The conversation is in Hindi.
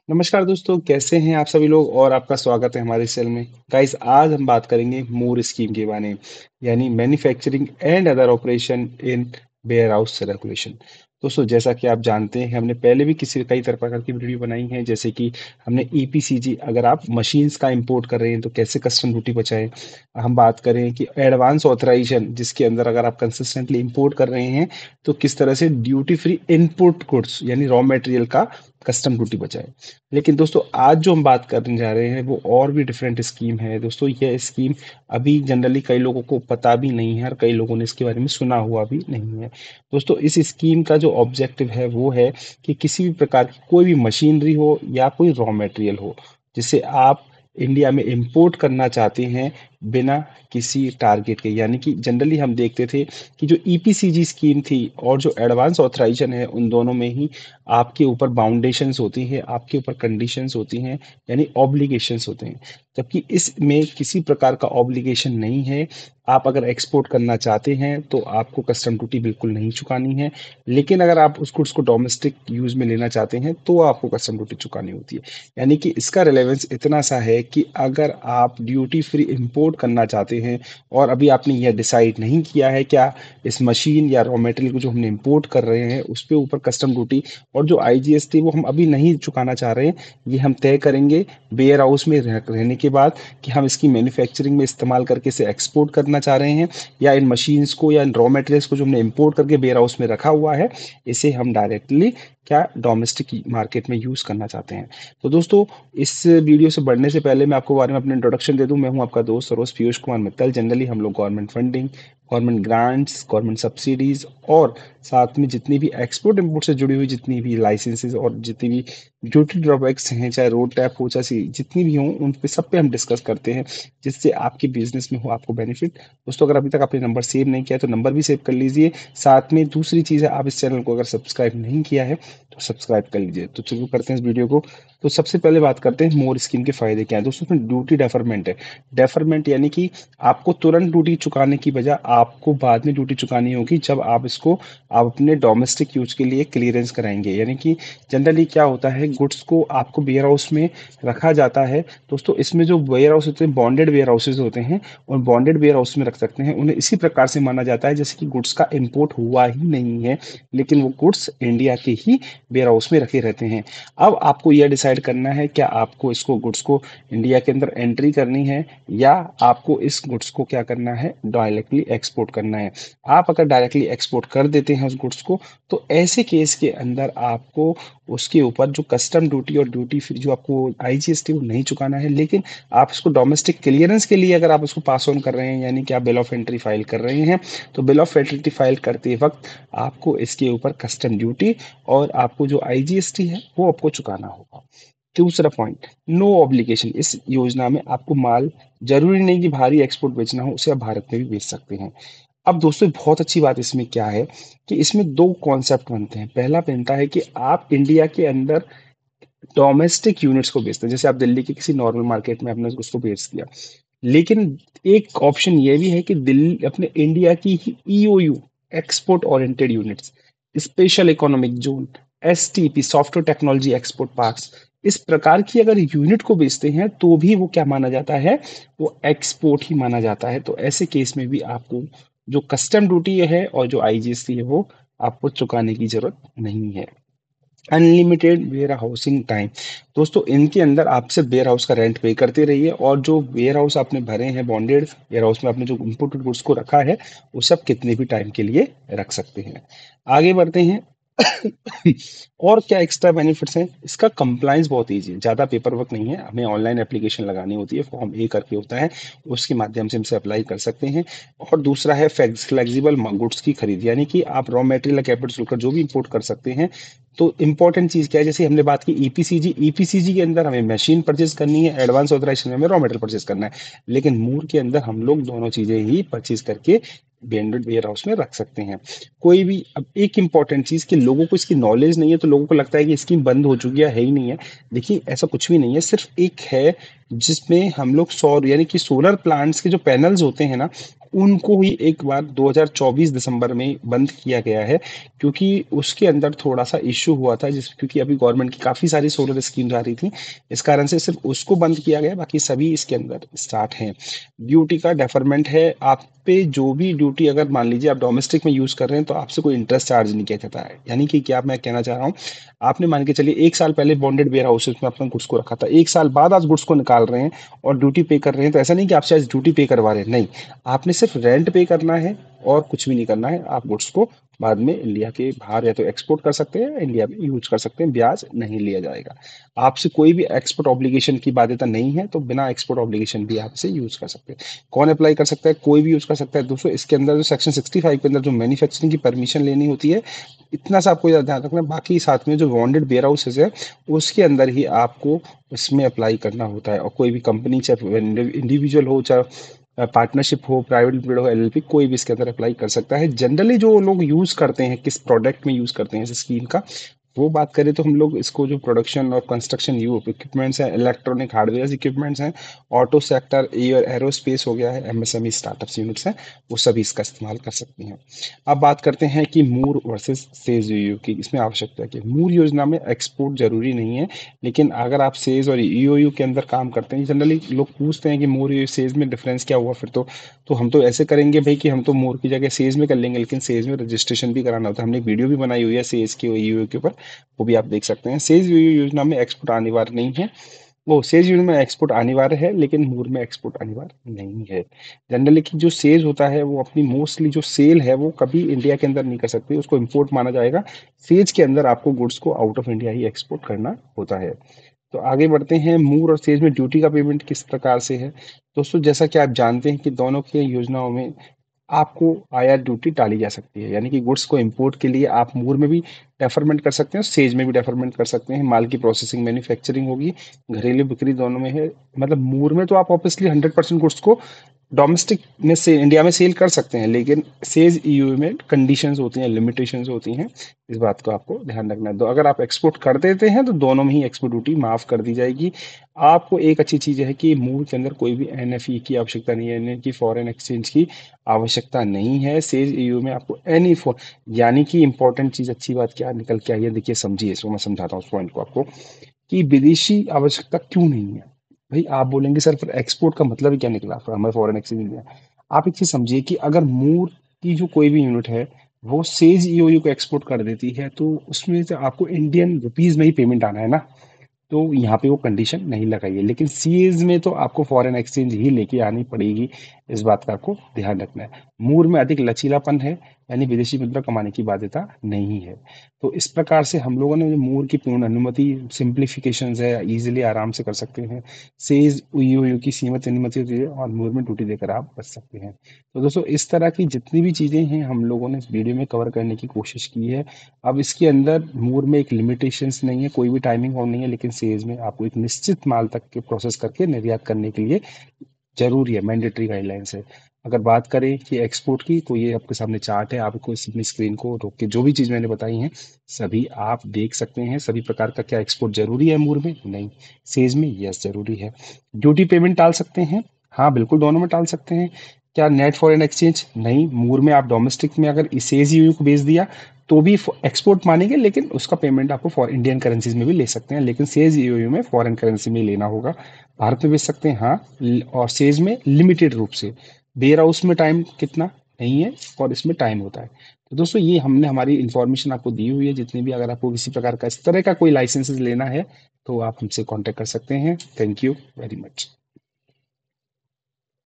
नमस्कार दोस्तों, कैसे हैं आप सभी लोग और आपका स्वागत है हमारे चैनल में। गाइस, आज हम बात करेंगे मूर स्कीम के बारे में, यानी manufacturing and other operation in warehouse regulation. दोस्तों, जैसा कि आप जानते हैं, हमने पहले भी किसी कई तरह प्रकार की वीडियो बनाई है, जैसे कि हमने ईपीसीजी, अगर आप मशीन्स का इंपोर्ट कर रहे हैं तो कैसे कस्टम ड्यूटी बचाएं। हम बात करें कि एडवांस ऑथराइजेशन, जिसके अंदर अगर आप कंसिस्टेंटली इंपोर्ट कर रहे हैं तो किस तरह से ड्यूटी फ्री इनपुट गुड्स यानी रॉ मटेरियल का कस्टम ड्यूटी बचाएं। लेकिन दोस्तों, आज जो हम बात करने जा रहे हैं वो और भी डिफरेंट स्कीम है। दोस्तों, यह स्कीम अभी जनरली कई लोगों को पता भी नहीं है और कई लोगों ने इसके बारे में सुना हुआ भी नहीं है। दोस्तों, इस स्कीम का जो ऑब्जेक्टिव है वो है कि किसी भी प्रकार की कोई भी मशीनरी हो या कोई रॉ मटेरियल हो जिसे आप इंडिया में इंपोर्ट करना चाहते हैं बिना किसी टारगेट के, यानी कि जनरली हम देखते थे कि जो ईपीसीजी स्कीम थी और जो एडवांस ऑथराइजेशन है, उन दोनों में ही आपके ऊपर बाउंडेशंस होती हैं, आपके ऊपर कंडीशंस होती हैं, यानी ऑब्लिगेशंस होते हैं। जबकि इसमें किसी प्रकार का ऑब्लिगेशन नहीं है। आप अगर एक्सपोर्ट करना चाहते हैं तो आपको कस्टम ड्यूटी बिल्कुल नहीं चुकानी है, लेकिन अगर आप उस गुड्स को डोमेस्टिक यूज में लेना चाहते हैं तो आपको कस्टम ड्यूटी चुकानी होती है। यानी कि इसका रिलेवेंस इतना सा है कि अगर आप ड्यूटी फ्री इंपोर्ट करना चाहते हैं और अभी आपने यह डिसाइड नहीं किया है क्या इस मशीन या रॉ मटेरियल को जो हमने इंपोर्ट कर रहे हैं उस पे ऊपर कस्टम ड्यूटी और जो आईजीएसटी वो हम अभी नहीं चुकाना चाह रहे हैं, ये हम तय करेंगे वेयर हाउस में रहने के बाद कि हम इसकी मैन्युफैक्चरिंग में इस्तेमाल करके इसे एक्सपोर्ट करना चाह रहे हैं, या इन मशीन्स को या इन रॉ मटेरियल्स को जो हमने इंपोर्ट करके वेयर हाउस में रखा हुआ है इसे हम डायरेक्टली क्या डोमेस्टिक मार्केट में यूज करना चाहते हैं। तो दोस्तों, इस वीडियो से बढ़ने से पहले मैं आपको बारे में अपना इंट्रोडक्शन दे दूं। मैं हूं आपका दोस्त सरोज पीयूष कुमार मित्तल। जनरली हम लोग government funding, government grants, government subsidies और साथ में जितनी भी एक्सपोर्ट इंपोर्ट से जुड़ी हुई जितनी भी लाइसेंसेज और जितनी भी ड्यूटी ड्रॉबैक्स हैं, चाहे रोड टैप हो चाहे जितनी भी हों, उन पे सब पे हम डिस्कस करते हैं जिससे आपके बिजनेस में हो आपको बेनिफिट। दोस्तों, अगर अभी तक आपने नंबर सेव नहीं किया तो नंबर भी सेव कर लीजिए। साथ में दूसरी चीज़ है, आप इस चैनल को अगर सब्सक्राइब नहीं किया है तो सब्सक्राइब कर लीजिए। तो शुरू करते हैं इस वीडियो को। तो सबसे पहले बात करते हैं मोर स्कीम के फायदे क्या है। दोस्तों, इसमें ड्यूटी डेफरमेंट है। डेफरमेंट यानी कि आपको तुरंत ड्यूटी चुकाने की बजाय आपको बाद में ड्यूटी चुकानी होगी जब आप अपने डोमेस्टिक यूज के लिए क्लियरेंस कराएंगे। यानी कि जनरली क्या होता है, गुड्स को आपको वेयर हाउस में रखा जाता है। दोस्तों, इसमें जो वेयर हाउस होते हैं बॉन्डेड वेयर हाउसेज होते हैं और बॉन्डेड वेयर हाउस में रख सकते हैं। उन्हें इसी प्रकार से माना जाता है जैसे कि गुड्स का इंपोर्ट हुआ ही नहीं है, लेकिन वो गुड्स इंडिया के ही वेयर हाउस में रखे रहते हैं। अब आपको यह डिसाइड करना है क्या आपको इसको गुड्स को इंडिया के अंदर एंट्री करनी है या आपको इस गुड्स को क्या करना है, डायरेक्टली एक्सपोर्ट करना है। आप अगर डायरेक्टली एक्सपोर्ट कर देते हैं उस गुड्स को तो ऐसे केस के अंदर आपको उसके ऊपर जो कस्टम ड्यूटी और ड्यूटी फ्री जो आपको आईजीएसटी वो नहीं चुकाना है, लेकिन आप इसको डोमेस्टिक क्लियरेंस के लिए अगर आप उसको पास ऑन कर रहे हैं, यानी कि आप बिल ऑफ एंट्री फाइल कर रहे हैं, तो बिल ऑफ एंट्री फाइल करते वक्त आपको इसके ऊपर कस्टम ड्यूटी और आपको जो आईजीएसटी है वो आपको चुकाना होगा। दूसरा पॉइंट, नो ऑब्लिगेशन। इस योजना में आपको माल जरूरी नहीं कि भारी एक्सपोर्ट बेचना हो, उसे आप भारत में भी बेच सकते हैं। अब दोस्तों, बहुत अच्छी बात इसमें क्या है कि इसमें दो कॉन्सेप्ट बनते हैं। पहला बनता है कि आप इंडिया के अंदर डोमेस्टिक यूनिट्स को बेचते हैं, जैसे आप दिल्ली के किसी नॉर्मल मार्केट में आपने उसको बेच दिया। लेकिन एक ऑप्शन ये भी है कि दिल्ली अपने इंडिया की ही EOU, export oriented units, special economic zone, STP, software technology export parks, इस प्रकार की अगर यूनिट को बेचते हैं तो भी वो क्या माना जाता है, वो एक्सपोर्ट ही माना जाता है। तो ऐसे केस में भी आपको जो कस्टम ड्यूटी है और जो आईजीएसटी है वो आपको चुकाने की जरूरत नहीं है। Unlimited warehousing time. दोस्तों, इनके अंदर आप सिर्फ वेयर हाउस का रेंट पे करते रहिए और जो वेयर हाउस आपने भरे हैं, बॉन्डेड वेयर हाउस में आपने जो इम्पोर्टेड गुड्स को रखा है वो सब कितने भी टाइम के लिए रख सकते हैं। आगे बढ़ते हैं। और क्या एक्स्ट्रा बेनिफिट्स हैं, इसका कंप्लाइंस बहुत ईजी है, ज़्यादा पेपर वर्क नहीं है। हमें ऑनलाइन एप्लीकेशन लगानी होती है, फॉर्म ए करके होता है, उसके माध्यम से हम इसे अप्लाई कर सकते हैं। और दूसरा है फ्लेक्सिबल गुड्स की खरीद, यानी कि आप रॉ मटेरियल या कैपिटल का जो भी इंपोर्ट कर सकते हैं। तो इंपॉर्टेंट चीज क्या है, जैसे हमने बात की ईपीसीजी, ईपीसीजी के अंदर हमें मशीन परचेज करनी है, एडवांस ऑथराइजेशन में हमें रॉ मटेरियल परचेज करना है। लेकिन मूर के अंदर हम लोग दोनों चीजें ही परचेज करके ब्लेंडेड वेयर हाउस में रख सकते हैं। कोई भी अब एक इंपॉर्टेंट चीज़ कि लोगों को इसकी नॉलेज नहीं है, तो लोगों को लगता है कि स्कीम बंद हो चुकी है ही नहीं है। देखिए ऐसा कुछ भी नहीं है, सिर्फ एक है जिसमें हम लोग सौर यानी कि सोलर प्लांट्स के जो पैनल्स होते हैं ना, उनको ही एक बार 2024 दिसंबर में बंद किया गया है, क्योंकि उसके अंदर थोड़ा-सा इश्यू हुआ था क्योंकि अभी गवर्नमेंट की काफ़ी सारी सोलर स्कीम्स आ रही थी। इस कारण से सिर्फ उसको बंद किया गया है, बाकी सभी इसके अंदर स्टार्ट हैं। ड्यूटी का डेफरमेंट है, आप पे जो भी ड्यूटी अगर मान लीजिए आप डोमेस्टिक में यूज़ कर रहे हैं, तो आपसे कोई इंटरेस्ट चार्ज नहीं किया जाता है। यानी कि क्या मैं कहना चाह रहा हूँ, आपने मान के चलिए 1 साल पहले बॉन्डेड वेयर हाउसेज़ में अपने गुड्स को रखा था, 1 साल बाद आज गुड्स को निकाल रहे हैं और ड्यूटी पे कर रहे हैं, तो ऐसा नहीं कि आपसे आज ड्यूटी पे करवा रहे हैं, नहीं। आपने सिर्फ रेंट पे करना है और कुछ भी नहीं करना है। आप गुड्स को बाद में इंडिया के बाहर या तो एक्सपोर्ट कर सकते हैं या इंडिया में यूज़ कर सकते हैं, ब्याज नहीं लिया जाएगा। आपसे कोई भी एक्सपोर्ट ऑब्लिगेशन की बाध्यता नहीं है, तो बिना एक्सपोर्ट ऑब्लिगेशन भी आप इसे यूज़ कर सकते हैं। कौन अप्लाई कर सकता है? कोई भी यूज़ कर सकता है। दोस्तों इसके अंदर जो सेक्शन 65 के अंदर जो मैन्युफैक्चरिंग की परमिशन लेनी होती है, इतना सा आपको ध्यान रखना है। बाकी साथ में जो बॉन्डेड वेयर हाउसेज है, उसके अंदर ही आपको इसमें अप्लाई करना होता है। और कोई भी कंपनी चाहे इंडिविजुअल हो, चाहे पार्टनरशिप हो, प्राइवेट लिमिटेड हो, एलएलपी, कोई भी इसके अंदर अप्लाई कर सकता है। जनरली जो लोग यूज़ करते हैं, किस प्रोडक्ट में यूज़ करते हैं इस स्कीम का, वो बात करें तो हम लोग इसको जो प्रोडक्शन और कंस्ट्रक्शन यू इक्विपमेंट्स हैं, इलेक्ट्रॉनिक हार्डवेयर इक्विपमेंट्स हैं, ऑटो सेक्टर, एरोस्पेस हो गया है, एमएसएमई स्टार्टअप्स यूनिट्स हैं, वो सभी इसका इस्तेमाल कर सकती हैं। अब बात करते हैं कि मूर वर्सेस सेज ईओयू की। इसमें आवश्यकता है कि मूर योजना में एक्सपोर्ट जरूरी नहीं है, लेकिन अगर आप सेज और ईओयू के अंदर काम करते हैं, जनरली लोग पूछते हैं कि मूर सेज में डिफरेंस क्या हुआ फिर तो हम तो ऐसे करेंगे भाई कि हम तो मूर की जगह सेज में कर लेंगे, लेकिन सेज में रजिस्ट्रेशन भी कराना होता है। हमने एक वीडियो भी बनाई हुई है सेज के और ईओयू के ऊपर, वो भी आप देख सकते हैं। सेज योजना में एक्सपोर्ट अनिवार्य नहीं है, वो सेज यूनिट में एक्सपोर्ट अनिवार्य है, लेकिन मूर में एक्सपोर्ट अनिवार्य नहीं है। जनरली कि जो सेज होता है वो अपनी मोस्टली जो सेल है वो कभी इंडिया के अंदर नहीं कर सकती, उसको इंपोर्ट माना जाएगा। सेज के अंदर आपको गुड्स को out of India he export करना होता है। तो आगे बढ़ते हैं, मूर और सेज में ड्यूटी का पेमेंट किस प्रकार से है। दोस्तों जैसा कि आप जानते हैं कि दोनों की योजनाओं में आपको आयात ड्यूटी टाली जा सकती है, यानी कि गुड्स को इंपोर्ट के लिए आप मूर में भी डेफरमेंट कर सकते हैं, सेज में भी डेफरमेंट कर सकते हैं। माल की प्रोसेसिंग मैन्युफैक्चरिंग होगी, घरेलू बिक्री दोनों में है। मतलब मूर में तो आप ऑब्वियसली 100% गुड्स को डोमेस्टिक में से इंडिया में सेल कर सकते हैं, लेकिन सेज ईयू में कंडीशंस होती हैं, लिमिटेशंस होती हैं। इस बात को आपको ध्यान रखना है। तो अगर आप एक्सपोर्ट कर देते हैं तो दोनों में ही एक्सपोर्ट ड्यूटी माफ कर दी जाएगी। आपको एक अच्छी चीज़ है कि मूर के अंदर कोई भी एनएफई की आवश्यकता नहीं है, यानी कि फॉरेन एक्सचेंज की आवश्यकता नहीं है। सेज ईयू में आपको एनी फॉर यानी कि इंपॉर्टेंट चीज़, अच्छी बात क्या निकल के आई है, देखिए समझिए इसको, मैं समझाता हूँ उस पॉइंट को आपको कि विदेशी आवश्यकता क्यों नहीं है। भाई आप बोलेंगे सर फिर एक्सपोर्ट का मतलब ही क्या निकला, फिर हमें फॉरेन एक्सचेंज में। आप एक चीज समझिए कि अगर मूर की जो कोई भी यूनिट है वो सेज ईओयू को एक्सपोर्ट कर देती है, तो उसमें से आपको इंडियन रुपीज में ही पेमेंट आना है ना, तो यहाँ पे वो कंडीशन नहीं लगाई है। लेकिन सीएज में तो आपको फॉरेन एक्सचेंज ही लेके आनी पड़ेगी, इस बात का आपको ध्यान रखना है। मूर में अधिक लचीलापन है, यानी विदेशी मुद्रा कमाने की बाध्यता नहीं है। तो इस प्रकार से हम लोगों ने जो मूर की पूर्ण अनुमति सिंप्लीफिकेशन है, इजीली आराम से कर सकते हैं। सेज ईओयू की सीमित अनुमति होती है और मूर में ड्यूटी देकर आप बच सकते हैं। तो दोस्तों इस तरह की जितनी भी चीज़ें हैं हम लोगों ने इस वीडियो में कवर करने की कोशिश की है। अब इसके अंदर मूर में एक लिमिटेशंस नहीं है, कोई भी टाइमिंग और नहीं है, लेकिन सेज में आपको एक निश्चित माल तक के प्रोसेस करके निर्यात करने के लिए जरूरी है, मैंडेटरी गाइडलाइंस है। अगर बात करें कि एक्सपोर्ट की, तो ये आपके सामने चार्ट है, आपको अपनी स्क्रीन को रोक के जो भी चीज़ मैंने बताई हैं सभी आप देख सकते हैं। सभी प्रकार का क्या एक्सपोर्ट जरूरी है मूर में? नहीं। सेज में यस जरूरी है। ड्यूटी पेमेंट टाल सकते हैं? हाँ बिल्कुल, दोनों में टाल सकते हैं। क्या नेट फॉरेन एक्सचेंज? नहीं। मूर में आप डोमेस्टिक में अगर सेज यूयू को बेच दिया तो भी एक्सपोर्ट मानेंगे, लेकिन उसका पेमेंट आपको फॉर इंडियन करेंसीज में भी ले सकते हैं, लेकिन सेज यूयू में फॉरेन करेंसी में ही लेना होगा। भारत में बेच सकते हैं हाँ, और सेज में लिमिटेड रूप से। वेयर हाउस में टाइम कितना नहीं है, और इसमें टाइम होता है। तो दोस्तों ये हमने हमारी इंफॉर्मेशन आपको दी हुई है, जितनी भी, अगर आपको किसी प्रकार का इस तरह का कोई लाइसेंसेस लेना है तो आप हमसे कांटेक्ट कर सकते हैं। Thank you very much.